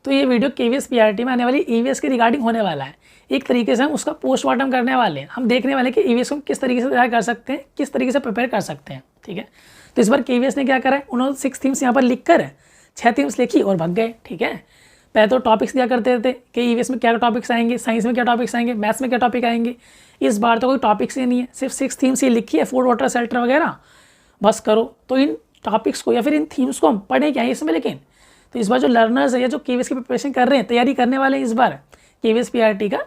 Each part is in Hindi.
तो ये वीडियो KVS PRT में आने वाली EVS के रिगार्डिंग होने वाला है। एक तरीके से हम उसका पोस्टमार्टम करने वाले हैं। हम देखने वाले हैं कि EVS को किस तरीके से तैयार कर सकते हैं, किस तरीके से प्रिपेयर कर सकते हैं। ठीक है, तो इस बार KVS ने क्या करा है, उन्होंने 6 थीम्स यहाँ पर लिख कर 6 थीम्स लिखी और भाग गए। ठीक है, पहले तो टॉपिक्स दिया करते थे कि EVS में क्या टॉपिक्स आएंगे, साइंस में क्या टॉपिक्स आएंगे, मैथ्स में क्या टॉपिक आएंगे। इस बार तो कोई टॉपिक्स ही नहीं है, सिर्फ 6 थीम्स ही लिखी है, फूड वाटर शेल्टर वगैरह, बस करो। तो इन टॉपिक्स को या फिर इन थीम्स को हम पढ़ें क्या है इसमें। लेकिन तो इस बार जो लर्नर्स है या जो KVS की प्रिपरेशन कर रहे हैं, तैयारी करने वाले हैं इस बार KVS PRT का,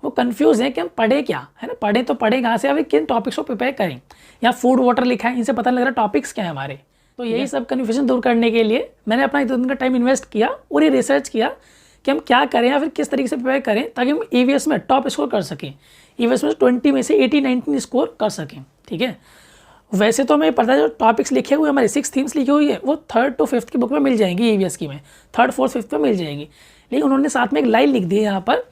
वो कंफ्यूज है कि हम पढ़े क्या है ना, पढ़े तो पढ़े कहाँ से, या फिर किन टॉपिक्स को प्रिपेयर करें। या फूड वाटर लिखा है, इनसे पता लग रहा है टॉपिक्स क्या है हमारे। तो यही सब कन्फ्यूजन दूर करने के लिए मैंने अपना 2 दिन का टाइम इन्वेस्ट किया और ये रिसर्च किया कि हम क्या करें या फिर किस तरीके से प्रिपेयर करें ताकि हम EVS में टॉप स्कोर कर सकें, EVS में 20 में से 80-19 स्कोर कर सकें। ठीक है, वैसे तो हमें पता है जो टॉपिक्स लिखे हुए हमारे 6 थीम्स लिखी हुई है वो 3rd to 5th की बुक में मिल जाएंगी, EVS की में 3rd, 4th, 5th में मिल जाएगी। लेकिन उन्होंने साथ में एक लाइन लिख दी है यहाँ पर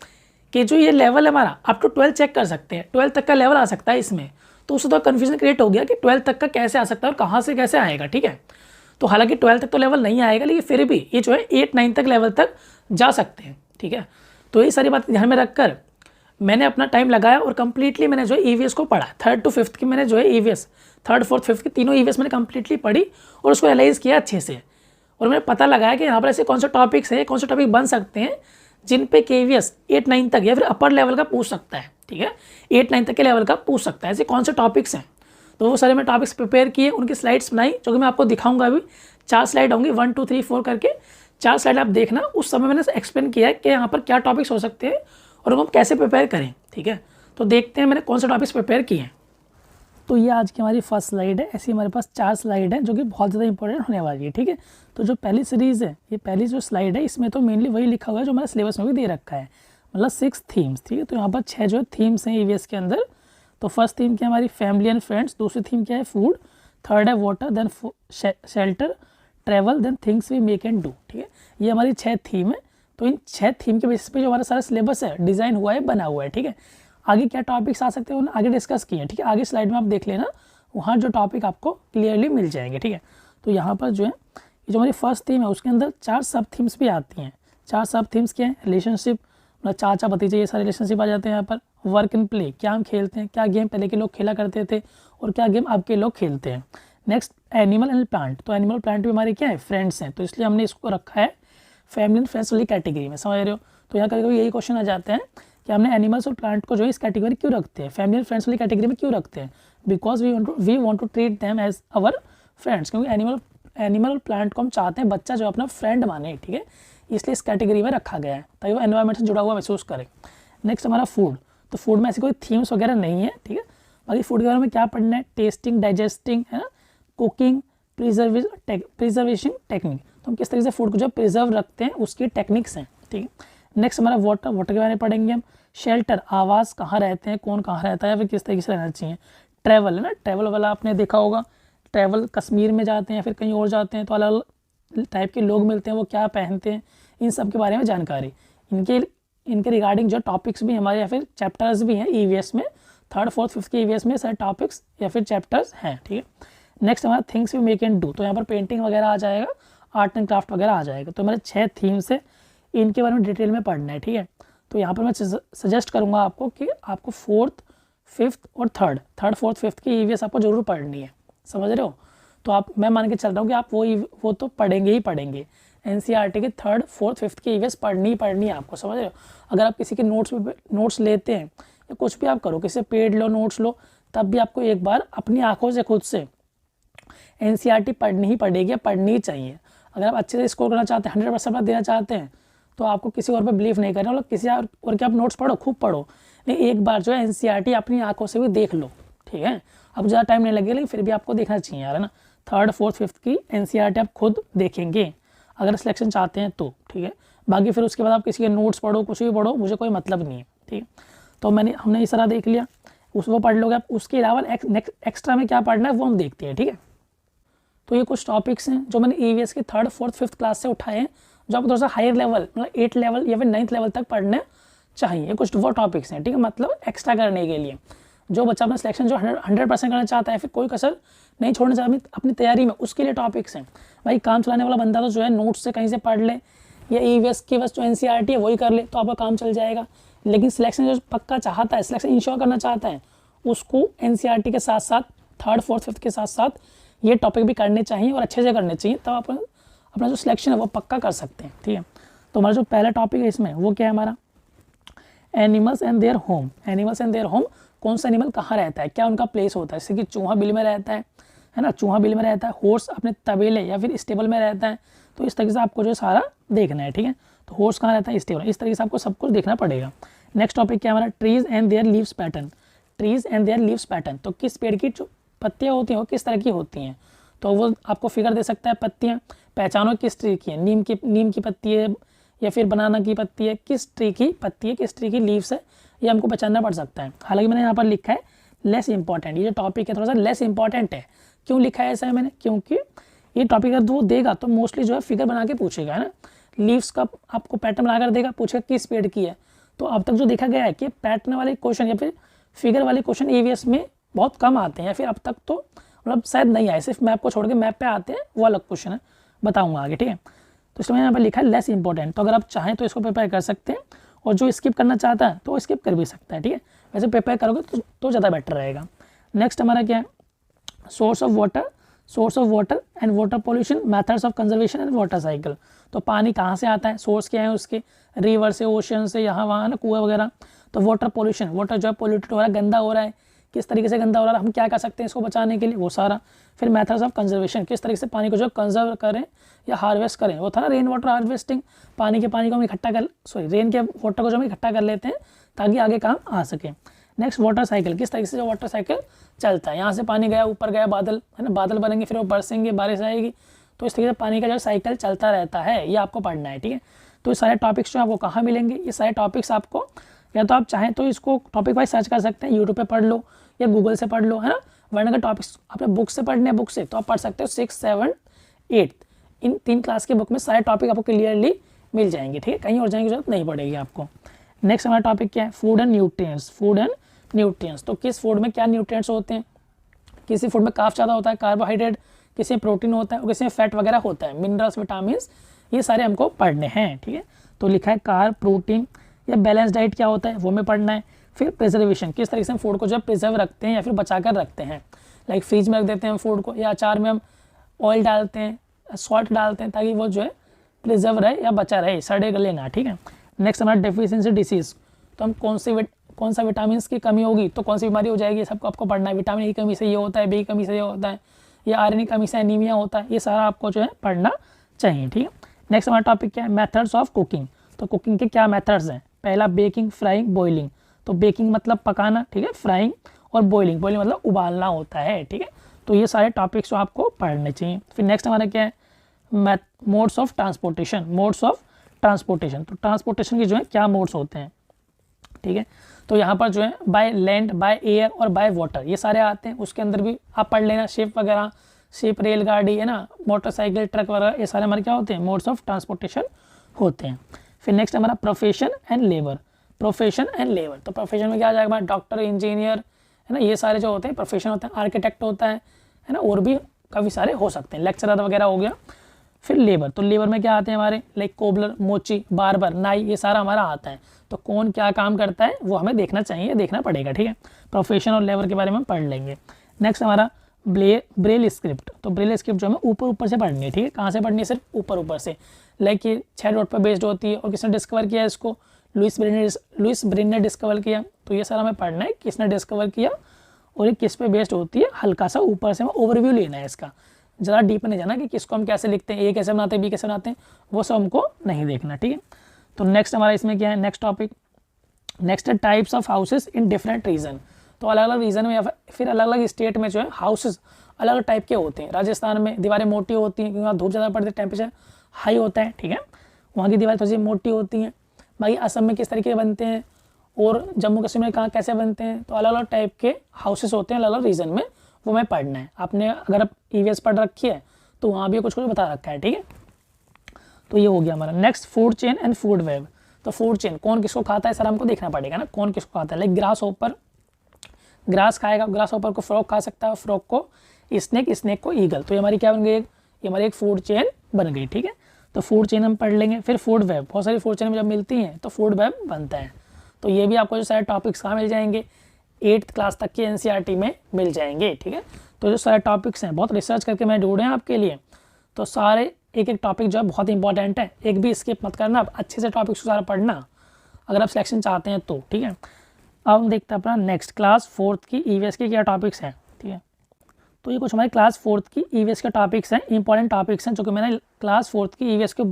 कि जो ये लेवल है हमारा अप टू 12 चेक कर सकते हैं, 12 तक का लेवल आ सकता है इसमें। तो उससे तो कन्फ्यूजन क्रिएट हो गया कि 12 तक का कैसे आ सकता है और कहाँ से कैसे आएगा। ठीक है, तो हालांकि 12 तक तो लेवल नहीं आएगा, लेकिन फिर भी ये जो है 8-9 तक लेवल तक जा सकते हैं। ठीक है, तो ये सारी बात ध्यान में रखकर मैंने अपना टाइम लगाया और कंप्लीटली मैंने जो है EVS को पढ़ा। 3rd to 5th की मैंने जो है EVS, 3rd, 4th, 5th की तीनों EVS मैंने कंप्लीटली पढ़ी और उसको एनालाइज किया अच्छे से। और मैंने पता लगाया कि यहाँ पर ऐसे कौन से टॉपिक्स हैं, कौन से टॉपिक बन सकते हैं जिन पे KVS 8-9 तक या फिर अपर लेवल का पूछ सकता है। ठीक है, 8-9 तक के लेवल का पूछ सकता है, ऐसे कौन से टॉपिक्स हैं। तो वो सारे मैं टॉपिक्स प्रिपेयर किए, उनकी स्लाइड्स बनाई जो कि मैं आपको दिखाऊंगा। अभी 4 स्लाइड होंगी, 1, 2, 3, 4 करके 4 स्लाइड आप देखना। उस समय मैंने एक्सप्लेन किया है कि यहाँ पर क्या टॉपिक्स हो सकते हैं और उनको हम कैसे प्रिपेयर करें। ठीक है, तो देखते हैं मैंने कौन से टॉपिक्स प्रिपेयर किए हैं। तो ये आज की हमारी फर्स्ट स्लाइड है। ऐसी हमारे पास 4 स्लाइड है जो कि बहुत ज़्यादा इंपॉर्टेंट होने वाली है। ठीक है, तो जो पहली सीरीज़ है, ये पहली जो स्लाइड है, इसमें तो मेनली वही लिखा हुआ है जो हमारे सिलेबस में भी दे रखा है, मतलब 6 थीम्स। ठीक है, तो यहाँ पर 6 जो है थीम्स हैं EVS के अंदर। तो फर्स्ट थीम क्या है हमारी फैमिली एंड फ्रेंड्स, दूसरी थीम क्या है फूड, 3rd है water, then shelter, travel, then things we make and do. ठीक है, ये हमारी 6 थीम है। तो इन 6 थीम के बेसिस पे जो हमारा सारा सिलेबस है डिज़ाइन हुआ है, बना हुआ है। ठीक है, आगे क्या टॉपिक्स आ सकते हैं उन्हें आगे डिस्कस किए हैं। ठीक है, आगे स्लाइड में आप देख लेना, वहाँ जो टॉपिक आपको क्लियरली मिल जाएंगे। ठीक है, तो यहाँ पर जो है ये जो हमारी फर्स्ट थीम है उसके अंदर 4 सब थीम्स भी आती हैं। 4 सब थीम्स क्या है, रिलेशनशिप, मतलब चाचा भतीजे, ये सारे रिलेशनशिप आ जाते हैं यहाँ पर। वर्क एंड प्ले, क्या हम खेलते हैं, क्या गेम पहले के लोग खेला करते थे और क्या गेम अब के लोग खेलते हैं। नेक्स्ट एनिमल एंड प्लांट, तो एनिमल प्लांट भी हमारे क्या है फ्रेंड्स हैं, तो इसलिए हमने इसको रखा है फैमिली एंड फ्रेंड्स वाली कैटेगरी में, समझ रहे हो। तो यहाँ कभी यही क्वेश्चन आ जाते हैं कि हमने एनिमल्स और प्लांट को जो है इस कैटेगरी क्यों रखते हैं, फैमिली एंड फ्रेंड्स वाली कैटेगरी में क्यों रखते हैं, because we want to treat them as our friends, क्योंकि एनिमल और प्लांट को हम चाहते हैं बच्चा जो अपना फ्रेंड माने। ठीक है, इसलिए इस कैटेगरी में रखा गया है ताकि वो एनवायरमेंट से जुड़ा हुआ महसूस करे। नेक्स्ट हमारा फूड, तो फूड में ऐसी कोई थीम्स वगैरह नहीं है। ठीक है, बाकी फूड के बारे में क्या पढ़ना है, टेस्टिंग, डाइजेस्टिंग, है ना, कुकिंग, प्रिजर्वेशन टेक्निक, तो हम किस तरीके से फूड को जो प्रिजर्व रखते हैं उसकी टेक्निक्स हैं। ठीक है, नेक्स्ट हमारा वाटर के बारे में पढ़ेंगे हम। शेल्टर, आवास, कहाँ रहते हैं, कौन कहाँ रहता है, या फिर किस तरीके से रहना चाहिए। ट्रैवल है ना, ट्रैवल वाला आपने देखा होगा, ट्रैवल कश्मीर में जाते हैं फिर कहीं और जाते हैं तो अलग अलग टाइप के लोग मिलते हैं, वो क्या पहनते हैं, इन सब के बारे में जानकारी। इनके रिगार्डिंग जो टॉपिक्स भी हमारे या फिर चैप्टर्स भी हैं EVS में, 3rd, 4th, 5th के EVS में सारे टॉपिक्स या फिर चैप्टर्स हैं। ठीक है, नेक्स्ट हमारा things we make and do, तो यहाँ पर पेंटिंग वगैरह आ जाएगा, आर्ट एंड क्राफ्ट वगैरह आ जाएगा। तो हमारे 6 थीम्स है, इनके बारे में डिटेल में पढ़ना है। ठीक है, तो यहाँ पर मैं सजेस्ट करूँगा आपको कि आपको 4th, 5th और 3rd, 4th, 5th की EVS आपको जरूर पढ़नी है, समझ रहे हो। तो मैं मान के चल रहा हूँ कि आप वो तो पढ़ेंगे ही पढ़ेंगे। NCERT के 3rd, 4th, 5th की EVS पढ़नी है आपको, समझ रहे हो। अगर आप किसी के नोट्स लेते हैं या कुछ भी आप करो, किसी से पेड लो, नोट्स लो, तब भी आपको एक बार अपनी आंखों से खुद से NCERT पढ़नी ही पड़ेगी, पढ़नी ही चाहिए। अगर आप अच्छे से स्कोर करना चाहते हैं, 100% देना चाहते हैं, तो आपको किसी और पे बिलीव नहीं करना, मतलब किसी और के आप नोट्स पढ़ो, खूब पढ़ो, नहीं एक बार जो है NCERT अपनी आंखों से भी देख लो। ठीक है, अब ज़्यादा टाइम नहीं लगेगा लेकिन फिर भी आपको देखना चाहिए यार, है ना। 3rd, 4th, 5th की NCERT आप खुद देखेंगे अगर सिलेक्शन चाहते हैं तो। ठीक है, बाकी फिर उसके बाद आप किसी के नोट्स पढ़ो, कुछ भी पढ़ो, मुझे कोई मतलब नहीं है। ठीक है, तो हमने ये सारा देख लिया, वो पढ़ लोगे आप। उसके अलावा एक्स्ट्रा में क्या पढ़ना है वो हम देखते हैं। ठीक है, तो ये कुछ टॉपिक्स हैं जो मैंने EVS के 3rd, 4th, 5th क्लास से उठाए हैं, जो आपको थोड़ा सा हायर लेवल, मतलब 8 लेवल या फिर 9th लेवल तक पढ़ने चाहिए। कुछ वो टॉपिक्स हैं। ठीक है, मतलब एक्स्ट्रा करने के लिए जो बच्चा अपना सिलेक्शन जो 100% करना चाहता है, फिर कोई कसर नहीं छोड़ना चाहता अपनी तैयारी में, उसके लिए टॉपिक्स हैं। भाई काम चलाने वाला बंदा तो जो है नोट्स से कहीं से पढ़ ले या ईवीएस की बस जो एनसीईआरटी है वही कर ले तो आपका काम चल जाएगा। लेकिन सिलेक्शन जो पक्का चाहता है, सिलेक्शन इंश्योर करना चाहता है, उसको एनसीईआरटी के साथ साथ 3rd 4th 5th के साथ साथ ये टॉपिक भी करने चाहिए और अच्छे से करने चाहिए, तब आप अपना जो सिलेक्शन है वो पक्का कर सकते हैं। ठीक है, तो हमारा जो पहला टॉपिक है इसमें वो क्या है हमारा, animals and their home. Animals and their home, कौन सा एनिमल कहाँ रहता है, क्या उनका प्लेस होता है, जैसे कि चूहा बिल में रहता है ना, चूहा बिल में रहता है, हॉर्स अपने तबेले या फिर स्टेबल में रहता है। तो इस तरीके से आपको जो सारा देखना है। ठीक है, तो हॉर्स कहाँ रहता है, स्टेबल, इस तरीके से आपको सब कुछ देखना पड़ेगा। नेक्स्ट टॉपिक क्या हमारा, trees and there leaves pattern. Trees and there leaves pattern, तो किस पेड़ की जो पत्तियाँ होती हैं वो किस तरह की होती हैं, तो वो आपको फिगर दे सकता है। पत्तियाँ पहचानो किस ट्री की है, नीम की पत्ती है या फिर बनाना की पत्ती है, किस ट्री की पत्ती है, किस ट्री की लीव्स है, ये हमको पहचानना पड़ सकता है। हालांकि मैंने यहाँ पर लिखा है लेस इंपॉर्टेंट, ये जो टॉपिक है थोड़ा सा लेस इंपॉर्टेंट है। क्यों लिखा है ऐसा है मैंने, क्योंकि ये टॉपिक अगर वो देगा तो मोस्टली जो है फिगर बना के पूछेगा, है ना। लीव्स का आपको पैटर्न बनाकर देगा, पूछेगा किस पेड़ की है। तो अब तक जो देखा गया है कि पैटर्न वाले क्वेश्चन या फिर फिगर वाले क्वेश्चन ईवीएस में बहुत कम आते हैं, या फिर अब तक तो मतलब शायद नहीं आए, सिर्फ मैप को छोड़ के मैप पे आते हैं, वो अलग क्वेश्चन है, बताऊंगा आगे। ठीक है, तो इसमें यहाँ पर लिखा है लेस इंपॉर्टेंट, तो अगर आप चाहें तो इसको प्रिपेयर कर सकते हैं, और जो स्किप करना चाहता है तो वो स्किप कर भी सकता है। ठीक है, वैसे प्रिपेयर करोगे तो ज़्यादा बेटर रहेगा। नेक्स्ट हमारा क्या है, source of water and water pollution, methods of conservation and water cycle. तो पानी कहाँ से आता है, सोर्स क्या है उसके, रिवर से, ओशन से, यहाँ वहाँ ना, कुआं वगैरह। तो वाटर पोल्यूशन, वाटर जो है पोल्यूटेड हो रहा है, गंदा हो रहा है, किस तरीके से गंदा हो रहा है, हम क्या कर सकते हैं इसको बचाने के लिए, वो सारा। फिर मेथड्स ऑफ कंजर्वेशन, किस तरीके से पानी को जो कंजर्व करें या हार्वेस्ट करें, वो था ना रेन वाटर हार्वेस्टिंग, पानी को हम इकट्ठा कर रेन के वाटर को जो हम इकट्ठा कर लेते हैं ताकि आगे काम आ सके। नेक्स्ट वाटर साइकिल, किस तरीके से जो वाटर साइकिल चलता है, यहाँ से पानी गया, ऊपर गया, बादल है ना, बादल बनेंगे, फिर वो बरसेंगे, बारिश आएगी, तो इस तरीके से पानी का जो साइकिल चलता रहता है, ये आपको पढ़ना है। ठीक है, तो ये सारे टॉपिक्स जो आपको कहाँ मिलेंगे, ये सारे टॉपिक्स आपको या तो आप चाहें तो इसको टॉपिक वाइज सर्च कर सकते हैं, यूट्यूब पे पढ़ लो या गूगल से पढ़ लो, है ना। वरना अगर टॉपिक्स आपने बुक से पढ़ने हैं, बुक से तो आप पढ़ सकते हो 6, 7, 8 इन 3 क्लास के बुक में सारे टॉपिक आपको क्लियरली मिल जाएंगे। ठीक है, कहीं और जाने की जरूरत नहीं पड़ेगी आपको। नेक्स्ट हमारा टॉपिक क्या है, फूड एंड न्यूट्रिएंट्स। तो किस फूड में क्या न्यूट्रिएंट्स होते हैं, किसी फूड में काफ़ी ज़्यादा होता है कार्बोहाइड्रेट, किसी में प्रोटीन होता है और किसी में फैट वगैरह होता है, मिनरल्स, विटामिन, ये सारे हमको पढ़ने हैं। ठीक है, तो लिखा है कार्ब, प्रोटीन या बैलेंस डाइट क्या होता है वो हमें पढ़ना है। फिर प्रिजर्वेशन, किस तरीके से हम फूड को जब प्रिजर्व रखते हैं या फिर बचा कर रखते हैं, लाइक फ्रीज में रख देते हैं हम फूड को, या अचार में हम ऑयल डालते हैं, सॉल्ट डालते हैं, ताकि वो जो है प्रिजर्व रहे या बचा रहे, सड़े गले ना। ठीक है, नेक्स्ट हमारा डेफिशिएंसी डिसीज़, तो हम कौन सा विटामिन की कमी होगी तो कौन सी बीमारी हो जाएगी, सबको आपको पढ़ना है। विटामिन की कमी से ये होता है, बी की कमी से ये होता है, या आयरन की कमी से एनीमिया होता है, ये सारा आपको जो है पढ़ना चाहिए। ठीक है, नेक्स्ट हमारा टॉपिक क्या है, मेथड्स ऑफ कुकिंग। तो कुकिंग के क्या मेथड्स हैं, पहला बेकिंग, फ्राइंग, बॉइलिंग। तो बेकिंग मतलब पकाना, ठीक है, फ्राइंग और बॉइलिंग मतलब उबालना होता है। ठीक है, तो ये सारे टॉपिक्स जो आपको पढ़ने चाहिए। फिर नेक्स्ट हमारा क्या है, मोड्स ऑफ ट्रांसपोर्टेशन। तो ट्रांसपोर्टेशन के जो है क्या मोड्स होते हैं। ठीक है, तो यहाँ पर जो है बाय लैंड, बाय एयर और बाय वाटर, ये सारे आते हैं। उसके अंदर भी आप पढ़ लेना, शिप वगैरह, शिप, रेलगाड़ी, है ना, मोटरसाइकिल, ट्रक वगैरह, ये सारे हमारे क्या होते हैं, मोड्स ऑफ ट्रांसपोर्टेशन होते हैं। फिर नेक्स्ट हमारा प्रोफेशन एंड लेबर। तो प्रोफेशन में क्या आ जाएगा हमारा, डॉक्टर, इंजीनियर, है ना, ये सारे जो होते हैं प्रोफेशन होते हैं, आर्किटेक्ट होता है ना, और भी काफ़ी सारे हो सकते हैं, लेक्चरर वगैरह हो गया। फिर लेबर, तो लेबर में क्या आते हैं हमारे, लाइक कोबलर, मोची, बार्बर, नाई, ये सारा हमारा आता है। तो कौन क्या काम करता है वो हमें देखना चाहिए, देखना पड़ेगा। ठीक है, प्रोफेशन और लेबर के बारे में हम पढ़ लेंगे। नेक्स्ट हमारा ब्रेल स्क्रिप्ट। तो ब्रेल स्क्रिप्ट जो हमें ऊपर से पढ़नी है। ठीक है, कहाँ से पढ़नी है, सिर्फ ऊपर से, लाइक ये 6 डॉट पर बेस्ड होती है। और किसने डिस्कवर किया इसको, लुइस ब्रेन ने डिस्कवर किया। तो ये सारा हमें पढ़ना है, किसने डिस्कवर किया और ये किस पे बेस्ड होती है, हल्का सा ऊपर से हमें ओवरव्यू लेना है इसका, ज़्यादा डीप नहीं जाना कि किसको हम कैसे लिखते हैं, ए कैसे बनाते हैं, बी कैसे बनाते हैं, वो सब हमको नहीं देखना। ठीक है, तो नेक्स्ट हमारा इसमें क्या है, नेक्स्ट टॉपिक, नेक्स्ट है types of houses in different region. तो अलग अलग रीजन में या फिर अलग अलग स्टेट में जो है हाउसेस अलग अलग टाइप के होते हैं। राजस्थान में दीवारें मोटी होती हैं क्योंकि वहाँ धूप ज़्यादा पड़ती है, टेम्परेचर हाई होता है। ठीक है, वहाँ की दीवारें थोड़ी सी मोटी होती हैं। बाकी असम में किस तरीके के बनते हैं और जम्मू कश्मीर में कहाँ कैसे बनते हैं, तो अलग अलग टाइप के हाउसेस होते हैं अलग अलग रीजन में, वो हमें पढ़ना है। आपने अगर आप ईवीएस पढ़ रखी है तो वहाँ भी कुछ बता रखा है। ठीक है, तो ये हो गया हमारा। Next food chain and food web. तो फूड चेन कौन किसको खाता है सर, हमको देखना पड़ेगा ना, कौन किसको खाता है। लाइक ग्रास खाएगा, ग्रास होपर को फ्रॉग खा सकता है, फ्रॉग को स्नेक, स्नेक को ईगल। तो ये हमारी क्या बन गई, ये हमारी एक फूड चेन बन गई। ठीक है, तो फूड चेन हम पढ़ लेंगे। फिर फूड वेब, बहुत सारी फूड चेन जब मिलती हैं तो फूड वेब बनता है। तो ये भी आपको जो सारे टॉपिक्स कहाँ मिल जाएंगे, 8th क्लास तक की NCERT में मिल जाएंगे, ठीक है। तो जो सारे टॉपिक्स हैं बहुत रिसर्च करके मैं ढूंढे हैं आपके लिए, तो सारे एक एक टॉपिक जो है बहुत इंपॉर्टेंट है, एक भी स्किप मत करना, आप अच्छे से टॉपिक्स को सारा पढ़ना अगर आप सिलेक्शन चाहते हैं तो, ठीक है। अब हम देखते हैं अपना नेक्स्ट क्लास 4th की EVS के क्या टॉपिक्स हैं, ठीक है। तो ये कुछ हमारे क्लास 4th की EVS के टॉपिक्स हैं, इंपॉर्टेंट टॉपिक्स हैं जो कि मैंने क्लास 4th की EVS के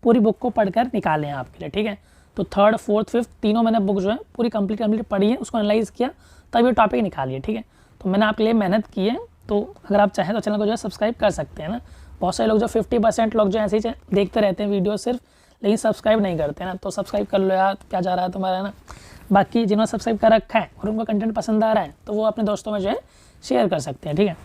पूरी बुक को पढ़कर निकाले हैं आपके लिए, ठीक है। तो 3rd, 4th, 5th तीनों मैंने बुक जो है पूरी कंप्लीट पढ़ी है, उसको एनालाइज किया, तब ये टॉपिक निकालिए, ठीक है। तो मैंने आपके लिए मेहनत की है, तो अगर आप चाहें तो चैनल को जो है सब्सक्राइब कर सकते हैं ना। बहुत सारे लोग जो 50% लोग जो ऐसे ही देखते रहते हैं वीडियो सिर्फ, लेकिन सब्सक्राइब नहीं करते ना, तो सब्सक्राइब कर लो यार, क्या जा रहा है तुम्हारा ना। बाकी जिन्होंने सब्सक्राइब कर रखा है और उनको कंटेंट पसंद आ रहा है तो वो अपने दोस्तों में जो है शेयर कर सकते हैं, ठीक है।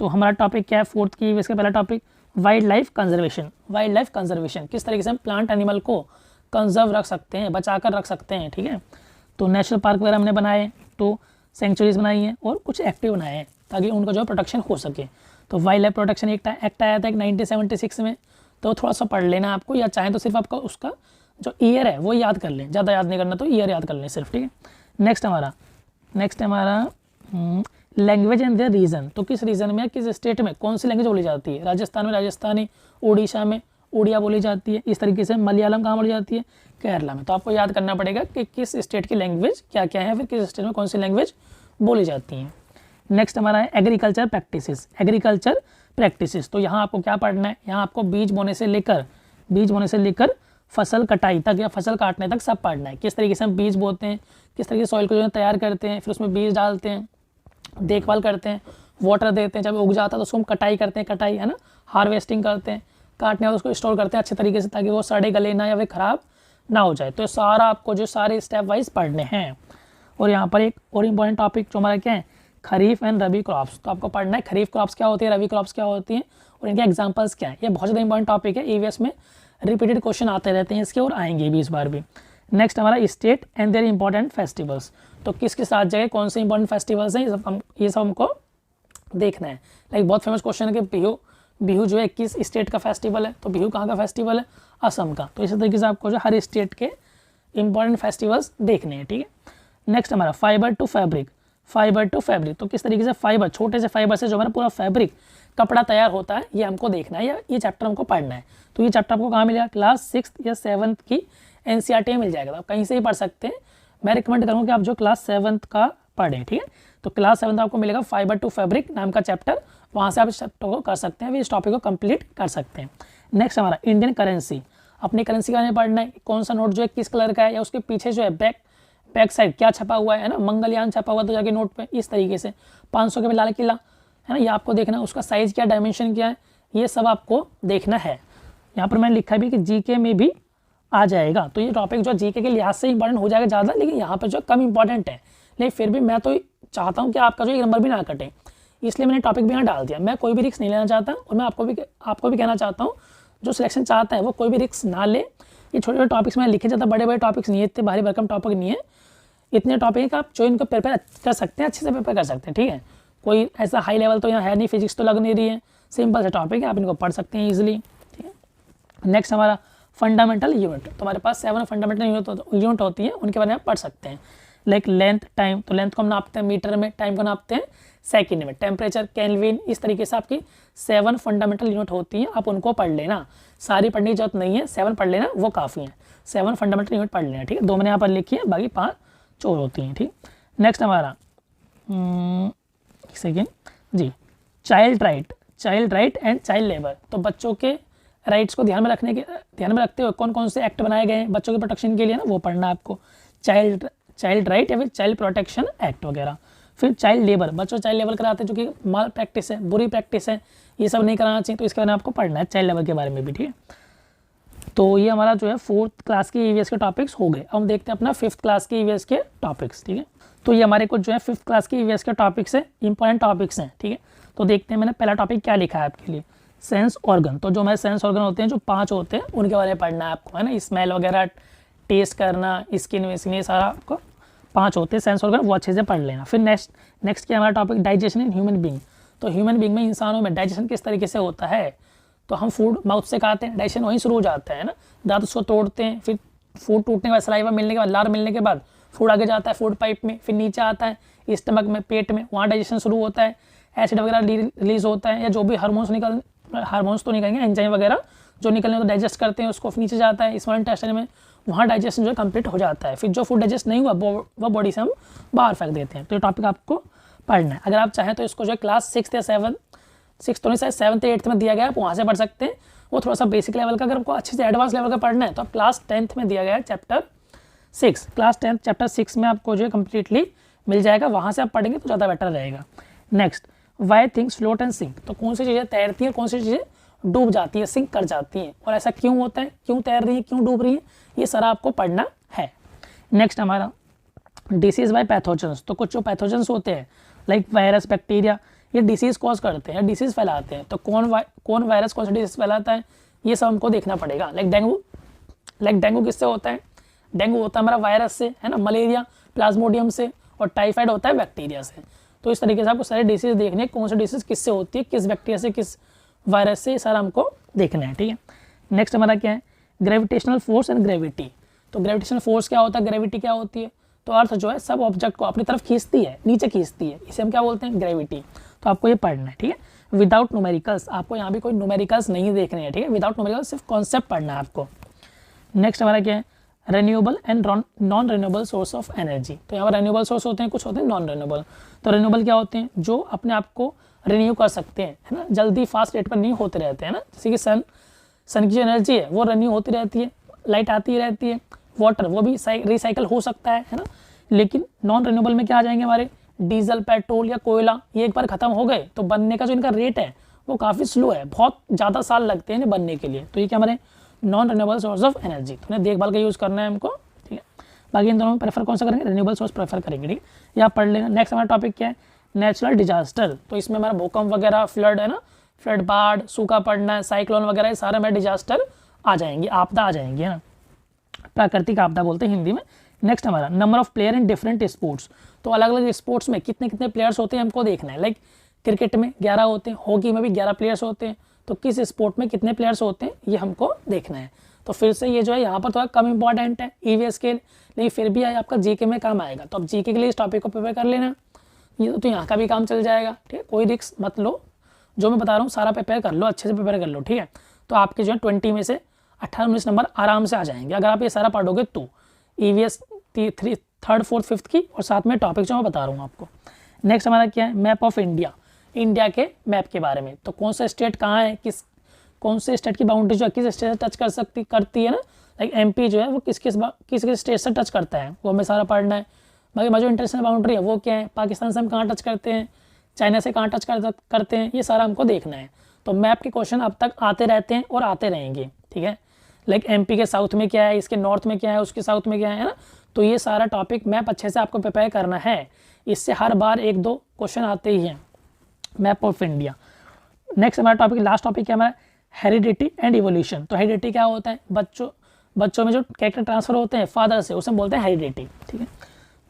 तो हमारा टॉपिक क्या है 4th की EVS का पहला topic, wild life conservation. Wild life conservation, किस तरीके से हम प्लांट एनिमल को कंजर्व रख सकते हैं, बचा कर रख सकते हैं, ठीक है। तो नेशनल पार्क वगैरह हमने बनाए, तो सेंचुरीज बनाई हैं और कुछ एक्टिव बनाए हैं ताकि उनका जो प्रोटेक्शन हो सके। तो वाइल्ड लाइफ प्रोटेक्शन एक्ट आया था 1976 में, तो थोड़ा सा पढ़ लेना आपको, या चाहें तो सिर्फ आपका उसका जो ईयर है वो याद कर लें, ज़्यादा याद नहीं करना, तो ईयर याद कर लें सिर्फ, ठीक है। नेक्स्ट हमारा लैंग्वेज एंड देयर रीजन। तो किस रीजन में, किस स्टेट में कौन सी लैंग्वेज बोली जाती है, राजस्थान में राजस्थानी, उड़ीसा में उड़िया बोली जाती है, इस तरीके से मलयालम कहाँ बोली जाती है, केरला में। तो आपको याद करना पड़ेगा कि किस स्टेट की लैंग्वेज क्या क्या है, फिर किस स्टेट में कौन सी लैंग्वेज बोली जाती हैं। नेक्स्ट हमारा है एग्रीकल्चर प्रैक्टिसेस। तो यहाँ आपको क्या पढ़ना है, यहाँ आपको बीज बोने से लेकर फसल कटाई तक या फसल काटने तक सब पढ़ना है। किस तरीके से हम बीज बोते हैं, किस तरीके से सॉइल को जो है तैयार करते हैं, फिर उसमें बीज डालते हैं, देखभाल करते हैं, वाटर देते हैं, जब उग जाता है तो उसको हम कटाई करते हैं, कटाई है ना, हार्वेस्टिंग करते हैं, काटने और उसको स्टोर करते हैं अच्छे तरीके से ताकि वो सड़े गले ना या फिर ख़राब ना हो जाए। तो सारा आपको जो सारे स्टेप वाइज पढ़ने हैं। और यहाँ पर एक और इम्पॉर्टेंट टॉपिक जो हमारा क्या है, खरीफ एंड रबी क्रॉप्स। तो आपको पढ़ना है खरीफ क्रॉप्स क्या होती है, रबी क्रॉप्स क्या होती हैं और इनके एग्जाम्पल्स क्या है। ये बहुत ज़्यादा इंपॉर्टेंट टॉपिक है, EVS में रिपीटेड क्वेश्चन आते रहते हैं इसके और आएंगे भी इस बार भी। नेक्स्ट हमारा state and there important festivals. तो किसके साथ जगह कौन से इंपॉर्टेंट फेस्टिवल्स हैं, ये सब हमको देखना है। लाइक बहुत फेमस क्वेश्चन है कि बिहू जो है किस स्टेट का फेस्टिवल है, तो बिहू कहाँ का फेस्टिवल है, असम का। तो इसी तरीके से आपको जो हर स्टेट के इंपॉर्टेंट फेस्टिवल्स देखने हैं, ठीक है। नेक्स्ट हमारा फाइबर टू फैब्रिक। तो किस तरीके से फाइबर, छोटे से फाइबर से जो हमारा पूरा फैब्रिक कपड़ा तैयार होता है, ये हमको देखना है या ये चैप्टर हमको पढ़ना है। तो ये चैप्टर आपको कहाँ मिलेगा, क्लास 6th या 7th की NCERT में मिल जाएगा। तो आप कहीं से ही पढ़ सकते हैं। मैं रिकमेंड करूँगा कि आप जो क्लास 7th का पढ़ें, ठीक है। तो क्लास 7th आपको मिलेगा फाइबर टू फैब्रिक नाम का चैप्टर, वहाँ से आप इस चैप्टर को कर सकते हैं, फिर इस टॉपिक को कंप्लीट कर सकते हैं। नेक्स्ट हमारा इंडियन करेंसी। अपनी करेंसी के बारे में पढ़ना है, कौन सा नोट जो है किस कलर का है, या उसके पीछे जो है बैक साइड क्या छपा हुआ है ना, मंगलयान छपा हुआ तो जाके नोट पे, इस तरीके से 500 के में लाल किला है ना, ये आपको देखना है, उसका साइज़ क्या, डायमेंशन क्या है, ये सब आपको देखना है। यहाँ पर मैंने लिखा भी कि GK में भी आ जाएगा। तो ये टॉपिक जो GK के लिहाज से इंपॉर्टेंट हो जाएगा ज़्यादा, लेकिन यहाँ पर जो कम इंपॉर्टेंट है, लेकिन फिर भी मैं तो चाहता हूँ कि आपका जो एक नंबर भी ना कटे, इसलिए मैंने टॉपिक भी यहाँ डाल दिया। मैं कोई भी रिस्क नहीं लेना चाहता और मैं आपको भी कहना चाहता हूँ जो सिलेक्शन चाहता है वो कोई भी रिस्क ना ले। ये छोटे छोटे टॉपिक्स मैंने लिखे, ज़्यादा बड़े टॉपिक्स नहीं है, इतने भारी भरकम टॉपिक नहीं है, इतने टॉपिक आप जो इनको प्रिपेयर कर सकते हैं, अच्छे से प्रिपेयर कर सकते हैं, ठीक है। कोई ऐसा हाई लेवल तो यहाँ है नहीं, फिजिक्स तो लग नहीं रही है, सिंपल सा टॉपिक है, आप इनको पढ़ सकते हैं ईजिली, ठीक है। नेक्स्ट हमारा फंडामेंटल यूनिट। तो हमारे पास 7 फंडामेंटल यूनिट होती है, उनके बारे में आप पढ़ सकते हैं। लाइक लेंथ, टाइम, तो लेंथ को हम नापते हैं मीटर में, टाइम को नापते हैं सेकंड में, टेम्परेचर, केल्विन, इस तरीके से आपकी 7 फंडामेंटल यूनिट होती हैं, आप उनको पढ़ लेना। सारी पढ़ने की जरूरत नहीं है, 7 पढ़ लेना वो काफ़ी है, 7 फंडामेंटल यूनिट पढ़ लेना, ठीक है। 2 मैंने यहाँ पर लिखी है, बाकी 5 चोर होती हैं, ठीक। नेक्स्ट हमारा सेकेंड जी, child right and child labour. तो बच्चों के राइट्स को ध्यान में रखते हुए कौन कौन से एक्ट बनाए गए हैं बच्चों के प्रोटेक्शन के लिए ना, वो पढ़ना है आपको। चाइल्ड राइट या फिर चाइल्ड प्रोटेक्शन एक्ट वगैरह। फिर चाइल्ड लेबर, बच्चों चाइल्ड लेबर कराते हैं जो कि माल प्रैक्टिस है, बुरी प्रैक्टिस है, ये सब नहीं कराना चाहिए, तो इसके बारे में आपको पढ़ना है, चाइल्ड लेबर के बारे में भी, ठीक है। तो ये हमारा जो है 4th क्लास की EVS के टॉपिक्स हो गए। अब हम देखते हैं अपना 5th क्लास की EVS के टॉपिक्स, ठीक है। तो ये हमारे कुछ जो है 5th क्लास की EVS के टॉपिक्स है, इंपॉर्टेंट टॉपिक्स हैं, ठीक है। तो देखते हैं मैंने पहला टॉपिक क्या लिखा है आपके लिए, सेंस ऑर्गन। तो जो हमारे सेंस ऑर्गन होते हैं, जो 5 होते हैं, उनके बारे में पढ़ना है आपको, है ना। स्मेल वगैरह, टेस्ट करना, स्किन, ये सारा आपको 5 होते हैं सेंस ऑर्गन, वो अच्छे से पढ़ लेना। फिर नेक्स्ट क्या हमारा topic, digestion in human being. तो ह्यूमन बींग में, इंसानों में डाइजेशन किस तरीके से होता है, तो हम फूड माउथ से खाते हैं, डाइजेशन वहीं शुरू हो जाता है ना, दांत उसको तोड़ते हैं, फिर फूड टूटने के बाद सलाइवा मिलने के बाद लार मिलने के बाद फूड आगे जाता है फूड पाइप में, फिर नीचे आता है स्टमक में, पेट में, वहाँ डाइजेशन शुरू होता है, एसिड वगैरह रिलीज होता है या जो भी हार्मोन्स तो निकलेंगे, एंजाइम वगैरह जो निकलने तो डाइजेस्ट करते हैं उसको, नीचे जाता है स्मॉल इंटेस्टाइन में, वहाँ डाइजेशन जो है कंप्लीट हो जाता है। फिर जो फूड डाइजेस्ट नहीं हुआ वो बॉडी से हम बाहर फेंक देते हैं। तो ये टॉपिक आपको पढ़ना है। अगर आप चाहें तो इसको जो है क्लास 6 या 7 तो नहीं शायद 7th या 8th में दिया गया है, आप वहाँ से पढ़ सकते हैं। वो थोड़ा सा बेसिक लेवल का, अगर आपको अच्छे से एडवांस लेवल का पढ़ना है तो आप क्लास 10th में दिया गया है चैप्टर 6, क्लास 10th चैप्टर 6 में आपको जो है कम्प्लीटली मिल जाएगा, वहाँ से आप पढ़ेंगे तो ज़्यादा बेटर रहेगा। Next, why things float and sink, तो कौन सी चीज़ें तैरती हैं, कौन सी चीज़ें डूब जाती है, सिंक कर जाती हैं, और ऐसा क्यों होता है, क्यों तैर रही है, क्यों डूब रही है, ये सारा आपको पढ़ना है। नेक्स्ट हमारा डिसीज बाय पैथोजेंस, तो कुछ जो पैथोजेंस होते हैं लाइक वायरस, बैक्टीरिया, ये डिसीज़ कॉज करते हैं, डिसीज़ फैलाते हैं। तो कौन वायरस कौन सा डिसीज़ फैलाता है, ये सब हमको देखना पड़ेगा। लाइक डेंगू किससे होता है, डेंगू होता है हमारा वायरस से, है ना, मलेरिया प्लाज्मोडियम से, और टाइफाइड होता है बैक्टीरिया से। तो इस तरीके से आपको सारे डिसीज़ देखने, कौन सी डिसीज़ किससे होती है, किस बैक्टीरिया से, किस वायरस से, ये सारा हमको देखना है, ठीक है। नेक्स्ट हमारा क्या है, ग्रेविटेशनल फोर्स एंड ग्रेविटी। तो ग्रेविटेशनल फोर्स क्या होता है, ग्रेविटी क्या होती है, तो अर्थ जो है सब ऑब्जेक्ट को अपनी तरफ खींचती है, नीचे खींचती है, इसे हम क्या बोलते हैं, ग्रेविटी। तो आपको ये पढ़ना है, ठीक है। विदाउट न्यूमेरिकल्स, आपको यहाँ भी कोई न्यूमेरिकल्स नहीं देखने हैं, ठीक है, विदाउट न्यूमेरिकल्स सिर्फ कॉन्सेप्ट पढ़ना है आपको। नेक्स्ट हमारा क्या है, renewable and non renewable source of energy. तो यहाँ पर रेन्यूएबल सोर्स होते हैं, कुछ होते हैं नॉन रेन्यूएबल। तो रेन्यूएबल क्या होते हैं, जो अपने आप को रिन्यू कर सकते हैं, है ना, जल्दी फास्ट रेट पर नहीं होते रहते हैं ना, जैसे कि सन की जो एनर्जी है वो रिन्यू होती रहती है, लाइट आती रहती है, वाटर वो भी रिसाइकल हो सकता है ना। लेकिन नॉन रिन्यूएबल में क्या आ जाएंगे हमारे, डीजल, पेट्रोल या कोयला, ये एक बार खत्म हो गए तो बनने का जो इनका रेट है वो काफ़ी स्लो है, बहुत ज़्यादा साल लगते हैं बनने के लिए। तो ये क्या हमारे non renewable source of energy, तो उन्हें देखभाल का यूज़ करना है हमको, ठीक है। बाकी इन दोनों में प्रेफर कौन सा करेंगे, रिन्यूएबल सोर्स प्रेफर करेंगे, ठीक है, या पढ़ लेना। नेक्स्ट हमारा टॉपिक क्या है, नेचुरल डिजास्टर। तो इसमें हमारा भूकंप वगैरह, फ्लड है ना, फ्लड, बाढ़, सूखा पड़ना है, साइक्लोन वगैरह, ये सारे हमारे डिजास्टर आ जाएंगे, आपदा आ जाएंगे, है ना, प्राकृतिक आपदा बोलते हैं हिंदी में। नेक्स्ट हमारा number of player in different sports. तो अलग अलग स्पोर्ट्स में कितने कितने प्लेयर्स होते हैं हमको देखना है। लाइक क्रिकेट में 11 होते हैं, हॉकी में भी 11 प्लेयर्स होते हैं, तो किस स्पोर्ट में कितने प्लेयर्स होते हैं ये हमको देखना है। तो फिर से ये जो है यहाँ पर थोड़ा कम इंपॉर्टेंट है ईवीएस के, लेकिन फिर भी आपका जीके में काम आएगा। तो अब जीके के लिए इस टॉपिक को प्रिपेयर कर लेना, ये तो यहाँ का भी काम चल जाएगा, ठीक है, कोई रिस्क मत लो, जो मैं बता रहा हूँ सारा प्रिपेयर कर लो, अच्छे से प्रिपेयर कर लो, ठीक है। तो आपके जो है 20 में से 18-19 नंबर आराम से आ जाएंगे अगर आप ये सारा पढ़ोगे तो, ईवीएस 3rd 4th 5th की, और साथ में टॉपिक जो मैं बता रहा हूँ आपको। नेक्स्ट हमारा क्या है, मैप ऑफ इंडिया, इंडिया के मैप के बारे में। तो कौन सा स्टेट कहाँ है, कौन से स्टेट की बाउंड्री जो है किस स्टेट से टच करती है ना, लाइक एमपी जो है वो किस स्टेट से टच करता है, वो हमें सारा पढ़ना है। बाकी हमारी जो इंटरनेशनल बाउंड्री है वो क्या है, पाकिस्तान से हम कहाँ टच करते हैं, चाइना से कहाँ टच करते हैं, ये सारा हमको देखना है। तो मैप के क्वेश्चन अब तक आते रहते हैं और आते रहेंगे, ठीक है। लाइक एमपी के साउथ में क्या है, इसके नॉर्थ में क्या है, उसके साउथ में क्या है ना। तो ये सारा टॉपिक मैप अच्छे से आपको प्रिपेयर करना है, इससे हर बार 1-2 क्वेश्चन आते ही हैं, मैप ऑफ इंडिया। नेक्स्ट हमारा टॉपिक, लास्ट टॉपिक क्या हमारा, हेरिडिटी एंड इवोल्यूशन। तो हेरिडिटी क्या होता है, बच्चों में जो कैरेक्टर ट्रांसफर होते हैं फादर से, उसे बोलते हैं हेरिडिटी, ठीक है।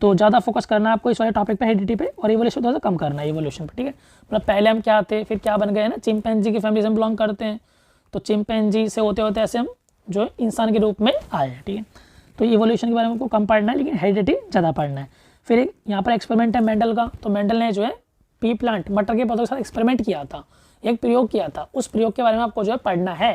तो ज़्यादा फोकस करना है आपको इस वाले टॉपिक पे, हेरिडिटी पे, और इवोल्यूशन थोड़ा सा कम करना है इवोल्यूशन पे, ठीक है। मतलब पहले हम क्या थे, फिर क्या बन गए ना, चिंपैंजी की फैमिली से हम बिलोंग करते हैं, तो चिंपैंजी से होते होते ऐसे हम जो इंसान के रूप में आए, ठीक है। तो इवोल्यूशन के बारे में आपको कम पढ़ना है, लेकिन हेरिडिटी ज़्यादा पढ़ना है। फिर एक यहाँ पर एक्सपेरिमेंट है मेंडल का। तो मेंडल ने जो है पी प्लांट, मटर के पौधों के साथ एक्सपेरिमेंट किया था, एक प्रयोग किया था, उस प्रयोग के बारे में आपको जो है पढ़ना है।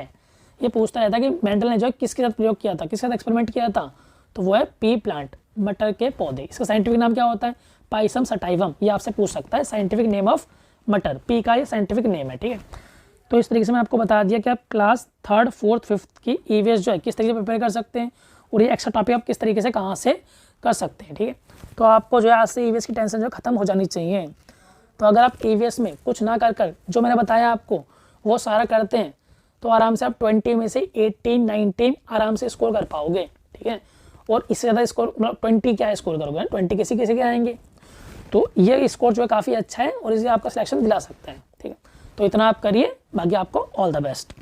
ये पूछता रहता है कि मेंडल ने जो है किसके साथ प्रयोग किया था, किसके साथ एक्सपेरिमेंट किया था, तो वो है पी प्लांट, मटर के पौधे। इसका साइंटिफिक नाम क्या होता है, पाइसम सटाइवम, ये आपसे पूछ सकता है, साइंटिफिक नेम ऑफ मटर, पी का ये साइंटिफिक नेम है, ठीक है। तो इस तरीके से मैं आपको बता दिया कि आप क्लास 3rd 4th 5th की ईवीएस जो है किस तरीके से प्रिपेयर कर सकते हैं, और ये एक्स्ट्रा टॉपिक आप किस तरीके से कहाँ से कर सकते हैं, ठीक है। तो आपको जो है आज से ईवीएस की टेंशन जो खत्म हो जानी चाहिए। तो अगर आप ईवीएस में कुछ ना कर जो मैंने बताया आपको वो सारा करते हैं, तो आराम से आप 20 में से 18-19 आराम से स्कोर कर पाओगे, ठीक है। और इससे ज़्यादा स्कोर, मतलब 20 क्या स्कोर करोगे, 20 किसी के आएंगे। तो ये स्कोर जो है काफ़ी अच्छा है और इसे आपका सिलेक्शन दिला सकता है, ठीक है। तो इतना आप करिए, बाकी आपको ऑल द बेस्ट।